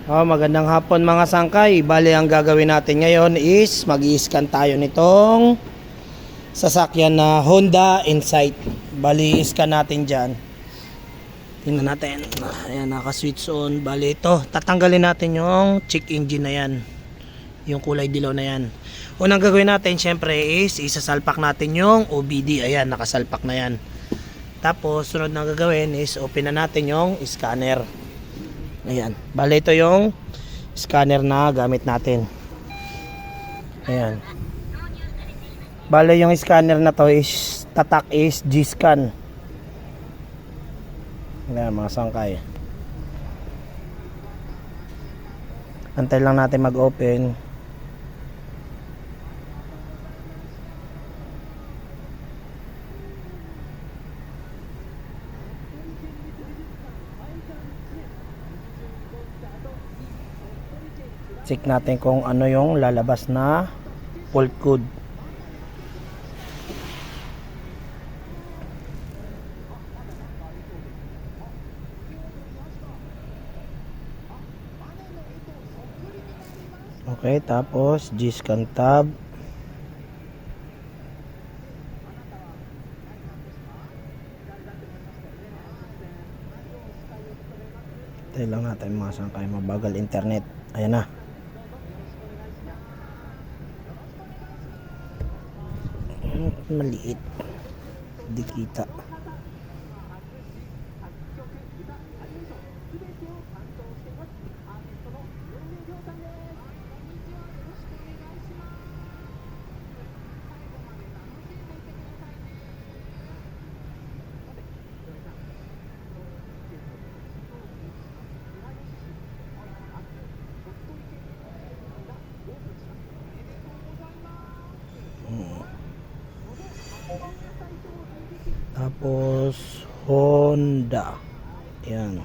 Magandang hapon mga sangkay. Bali ang gagawin natin ngayon is mag-i-scan tayo nitong sasakyan na Honda Insight. Bali i-scan natin dyan. Tingnan natin. Ayan, naka-switch on. Bali ito, tatanggalin natin yung check engine na yan. Yung kulay dilaw na yan. Unang gagawin natin syempre is isasalpak natin yung OBD. Ayan, nakasalpak na yan. Tapos sunod na gagawin is open na natin yung scanner. Ayan, bali ito yung scanner na gamit natin. Ayan, bali yung scanner na to is tatak is G-Scan. Ayan mga sangkay, antay lang natin mag open. Check natin kung ano yung lalabas na fault code. Okay, tapos G-Scan tab. Tayo lang natin mga sangkay, mabagal internet. Ayan na. Maliit, di kita. Tapos Honda. Yan.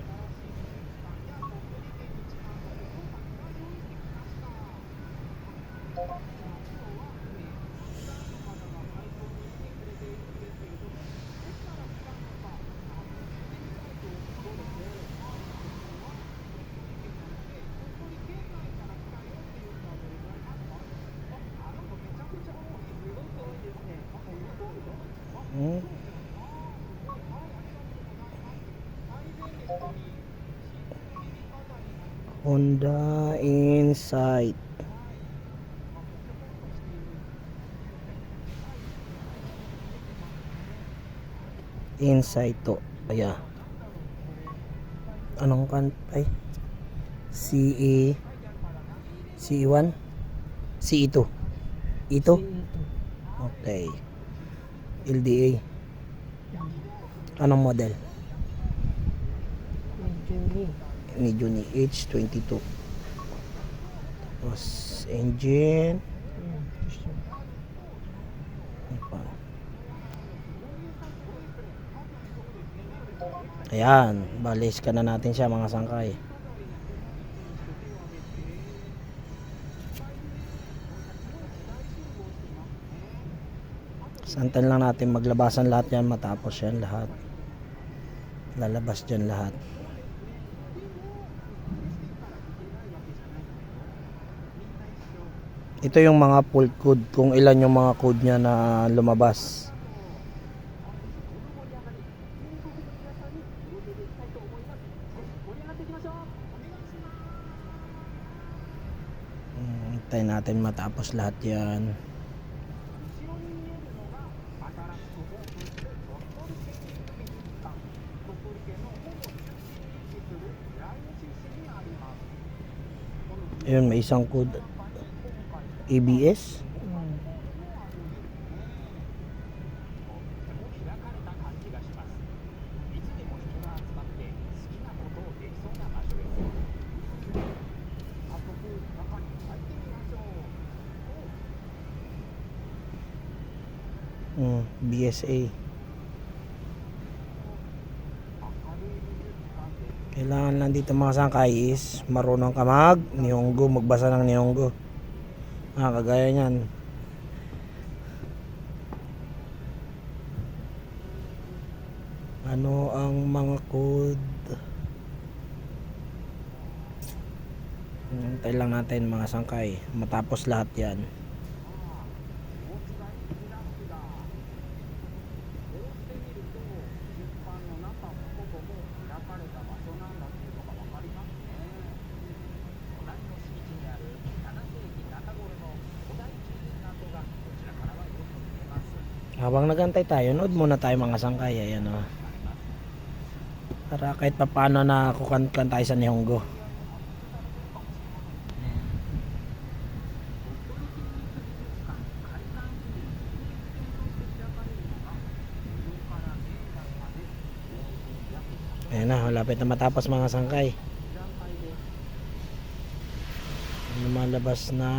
Honda Insight. Insight to. Ayan. Anong kan? Ay. CE CE1 CE2 ito. Okay. LDA. Anong model? Medyo ni H22. Tapos engine. Ayan, balis ka na natin siya mga sangkay. Santan lang natin maglabasan lahat yan, matapos yan lahat. Lalabas dyan lahat. Ito yung mga fault code, kung ilan yung mga code niya na lumabas. Hintayin natin matapos lahat yan. Ayun, may isang code. ABS. BSA. Kailangan lang dito mga sangkay is marunong ka Nihongo, magbasa ng Nihongo. Kagaya nyan. Ano ang mga code? Hintay lang natin mga sangkay matapos lahat yan. Habang nagantay tayo, nood muna tayo mga sangkay. Ayan o. Para kahit pa paano na kukantan tayo sa Nihongo. Ayan na, malapit na matapos mga sangkay. Lumalabas na.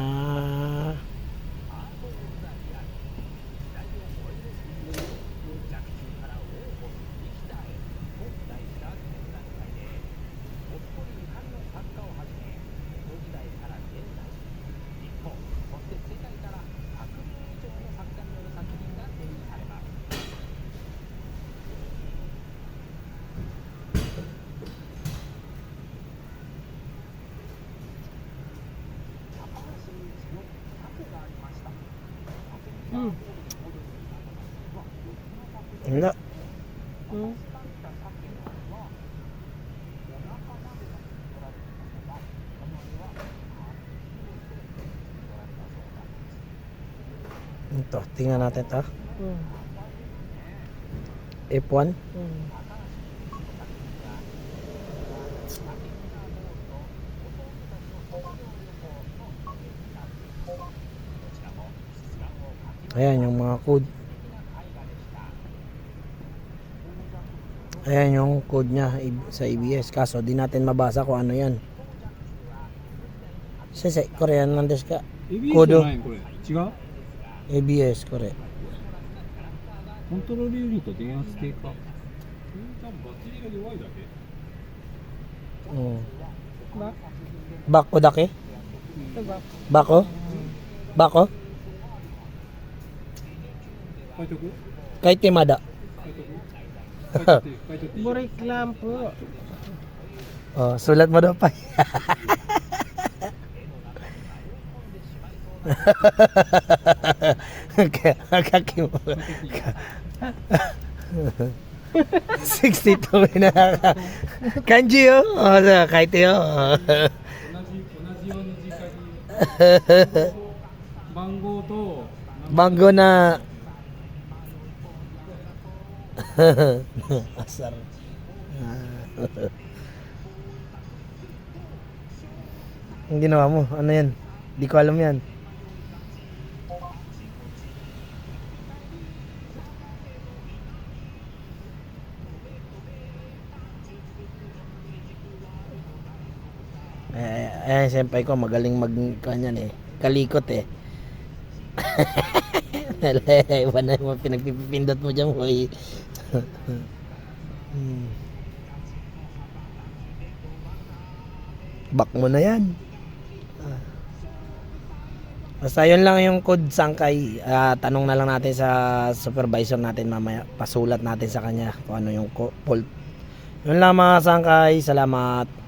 Wala. Ito, tingnan natin ito. F1. Ayan yung mga code. Ayan yung code niya sa ABS. Kaso di natin mabasa kung ano yan. Sensei, Korean lang desu ka? エビ コー じゃ ド ないのこれ違う ABS これ。コントロールユニット電圧低下多分バッテリーが弱いだけ Bako dake? Bako? Bako? 書いとく Kahit timada. 書いとく書いとって書いとっていい Burik lang po. Oh, sulat mo daw pa. Kaki mo. 62 na. Kanji yo. Oh, kahit yo. 同じように直に番号と Banggo na. Asar. Ang ginawa mo, ano yan? Di ko alam yan. Ayan, siyempre ko magaling kanyan eh. Kalikot eh. Iba na yung pinagpipindot mo dyan, boy. Back mo na yan. Basta yun lang yung code sangkay. Tanong na lang natin sa supervisor natin mamaya. Pasulat natin sa kanya kung ano yung fault. Yun lang mga sangkay. Salamat.